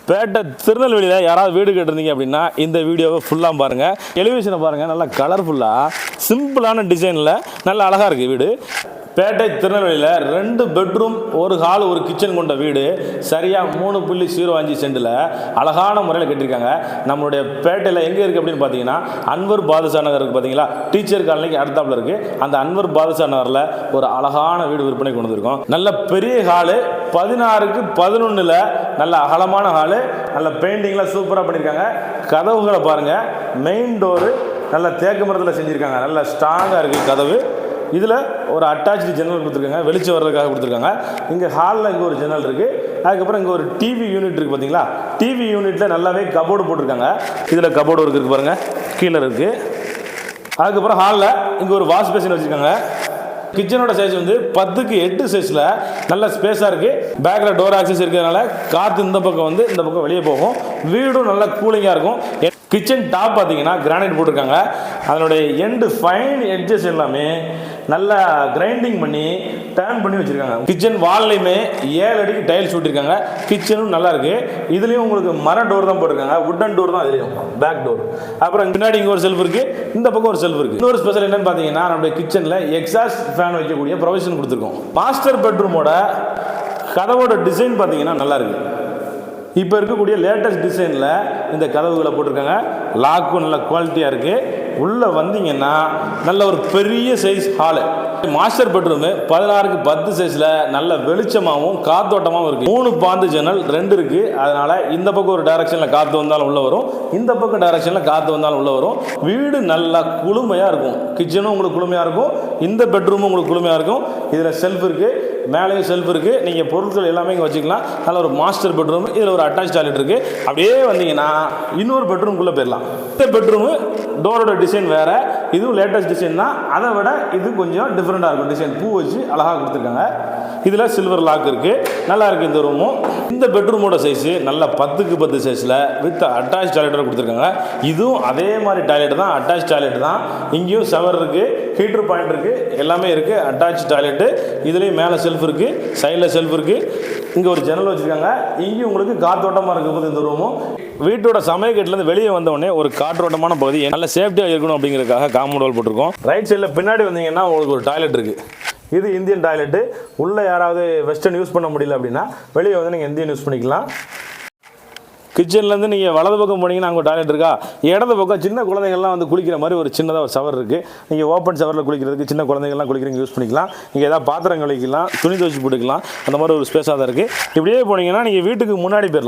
பேட்டை திருநெல்வேலியில் யாராவது வீடு கட்டிருந்தீங்க அப்படின்னா இந்த வீடியோவை ஃபுல்லாக பாருங்கள். எலிவேஷனை பாருங்கள், நல்லா கலர்ஃபுல்லாக சிம்பிளான டிசைனில் நல்லா அழகாக இருக்குது வீடு. பேட்டை திருநெல்வேலியில் 2 பெட்ரூம் 1 ஹால் 1 கிச்சன் கொண்ட வீடு சரியாக 3.05 சென்டில் அழகான முறையில் கட்டியிருக்காங்க. நம்மளுடைய பேட்டையில் எங்கே இருக்குது அப்படின்னு பார்த்தீங்கன்னா அன்வர் பாதுஷா நகர் இருக்குது பார்த்தீங்களா, டீச்சர் காலனிக்கு அடுத்தாப்பில் இருக்குது. அந்த அன்வர் பாதுஷா நகரில் ஒரு அழகான வீடு விற்பனை கொண்டு வந்திருக்கோம். நல்ல பெரிய ஹாலு 16க்கு 11 நல்ல அகலமான ஹாலு, நல்ல பெயிண்டிங்லாம் சூப்பராக பண்ணியிருக்காங்க. கதவுகளை பாருங்கள், மெயின் டோரு நல்ல தேக்கு மரத்தில் செஞ்சுருக்காங்க, நல்ல ஸ்ட்ராங்காக இருக்குது கதவு. இதில் ஒரு அட்டாச்சு ஜன்னல் கொடுத்துருக்காங்க, வெளிச்சம் வர்றதுக்காக கொடுத்துருக்காங்க. இங்கே ஹாலில் இங்கே ஒரு ஜன்னல் இருக்குது. அதுக்கப்புறம் இங்கே ஒரு டிவி யூனிட் இருக்குது பார்த்தீங்களா, டிவி யூனிட்டில் நல்லாவே கபோர்டு போட்டிருக்காங்க. இதில் கபோர்டு ஒர்க் இருக்குது பாருங்கள், கீழே இருக்குது. அதுக்கப்புறம் ஹாலில் இங்கே ஒரு வாஷ் பேசின் வச்சுருக்காங்க. கிச்சனோட சைஸ் வந்து 10க்கு 8 சைஸில் நல்ல ஸ்பேஸாக இருக்குது. பேக்கில் டோர் ஆக்சஸ் இருக்கிறதுனால காற்று இந்த பக்கம் வந்து இந்த பக்கம் வெளியே போகும். வீடும் நல்லா கூலிங்காக இருக்கும். கிச்சன் டாப் பார்த்தீங்கன்னா கிரானைட் போட்டிருக்காங்க. அதனுடைய எண்டு ஃபைன் எட்ஜஸ் எல்லாமே நல்லா கிரைண்டிங் பண்ணி டர்ன் பண்ணி வச்சுருக்காங்க. கிச்சன் வால்லையுமே 7 அடிக்கு டைல்ஸ் விட்டுருக்காங்க. கிச்சனும் நல்லா இருக்குது. இதுலேயும் உங்களுக்கு மர டோர் தான் போட்டிருக்காங்க, வுட்டன் டோர் தான் இதுலேயும், பேக் டோர். அப்புறம் பின்னாடி இங்கே ஒரு செல்ஃப் இருக்குது, இந்த பக்கம் ஒரு செல்ஃப் இருக்குது. இன்னொரு ஸ்பெஷல் என்னன்னு பார்த்தீங்கன்னா நம்மளுடைய கிச்சனில் எக்ஸாஸ்ட் ஃபேன் வைக்கக்கூடிய ப்ரொவிஷன் கொடுத்துருக்கோம். மாஸ்டர் பெட்ரூமோட கதவோட டிசைன் பார்த்தீங்கன்னா நல்லா இருக்குது. இப்போ இருக்கக்கூடிய லேட்டஸ்ட் டிசைனில் இந்த கதவுகளை போட்டிருக்காங்க. லாக்கும் நல்ல குவாலிட்டியாக இருக்குது. உள்ளே வந்தீங்கன்னா நல்ல ஒரு பெரிய சைஸ் ஹாலு. மாஸ்டர் பெட்ரூமு 16க்கு 10 சைஸில் நல்ல வெளிச்சமாகவும் காத்தோட்டமாகவும் இருக்குது. 3 பாந்து ஜன்னல் 2 இருக்குது. அதனால் இந்த பக்கம் ஒரு டைரக்ஷனில் காற்று வந்தாலும் உள்ளே வரும், இந்த பக்கம் டைரக்ஷனில் காற்று வந்தாலும் உள்ளே வரும். வீடு நல்லா குளுமையாக இருக்கும். கிச்சனும் உங்களுக்கு குளுமையாக இருக்கும், இந்த பெட்ரூமும் உங்களுக்கு குளுமையாக இருக்கும். இதில் செல்ஃப் இருக்குது, மேலேயும் செல்ஃப் இருக்குது. நீங்கள் பொருட்கள் எல்லாமே இங்கே வச்சுக்கலாம். நல்ல ஒரு மாஸ்டர் பெட்ரூம். இதில் ஒரு அட்டாச் டாய்லெட் இருக்குது. அப்படியே வந்தீங்கன்னா இன்னொரு பெட்ரூம்குள்ளே போயிடலாம். இந்த பெட்ரூமு டோரோட டிசைன் வேறு, இதுவும் லேட்டஸ்ட் டிசைன் தான். அதை விட இது கொஞ்சம் டிஃப்ரெண்ட்டாக இருக்கும். டிசைன் பூ வச்சு அழகாக கொடுத்துருக்காங்க. இதில் சில்வர் லாக் இருக்குது, நல்லா இருக்குது இந்த ரூமும். இந்த பெட்ரூமோட சைஸு நல்லா 10க்கு 10 சைஸில் வித் அட்டாச் டாய்லெட்டோட கொடுத்துருக்காங்க. இதுவும் அதே மாதிரி டாய்லெட் தான், அட்டாச் டாய்லெட் தான். இங்கேயும் ஷவர் இருக்குது, ஹீட்டர் பாயிண்ட் இருக்குது, எல்லாமே இருக்குது. Attach toilet. இதுலேயும் மேலே செல்ஃப் இருக்குது, சைடில் செல்ஃப் இருக்குது. இங்கே ஒரு ஜன்னல் வச்சுருக்காங்க. இங்கேயும் உங்களுக்கு காற்றோட்டமாக இருக்கும்போது இந்த ரூமும். வீட்டோட சமையக்கட்டிலேருந்து வெளியே வந்தோடனே ஒரு காற்றோட்டமான பகுதி நல்ல சேஃப்டியாக இருக்கணும் அப்படிங்கிறதுக்காக காம்பவுண்ட் வால் போட்டிருக்கோம். ரைட் சைடில் பின்னாடி வந்தீங்கன்னா உங்களுக்கு ஒரு டாய்லெட் இருக்குது. இது இந்தியன் டாய்லெட்டு. உள்ளே யாராவது வெஸ்டர்ன் யூஸ் பண்ண முடியல அப்படின்னா வெளியே வந்து நீங்கள் இந்தியன் யூஸ் பண்ணிக்கலாம். கிச்சன்லேருந்து நீங்கள் வலது பக்கம் போனீங்கன்னா அங்கே டாய்லெட் இருக்கா, இடது பக்கம் சின்ன குழந்தைங்கள்லாம் வந்து குளிக்கிற மாதிரி ஒரு சின்னதாக ஒரு ஷவர் இருக்குது. நீங்கள் ஓப்பன் ஷவரில் குளிக்கிறதுக்கு சின்ன குழந்தைங்கள்லாம் குளிக்கிறீங்க யூஸ் பண்ணிக்கலாம். நீங்கள் எதாவது பாத்திரம் கழிக்கலாம், துணி துவச்சி போட்டுக்கலாம், அந்த மாதிரி ஒரு ஸ்பேஸாக தான் இருக்குது. இப்படியே போனீங்கன்னா நீங்கள் வீட்டுக்கு முன்னாடி போயிடலாம்.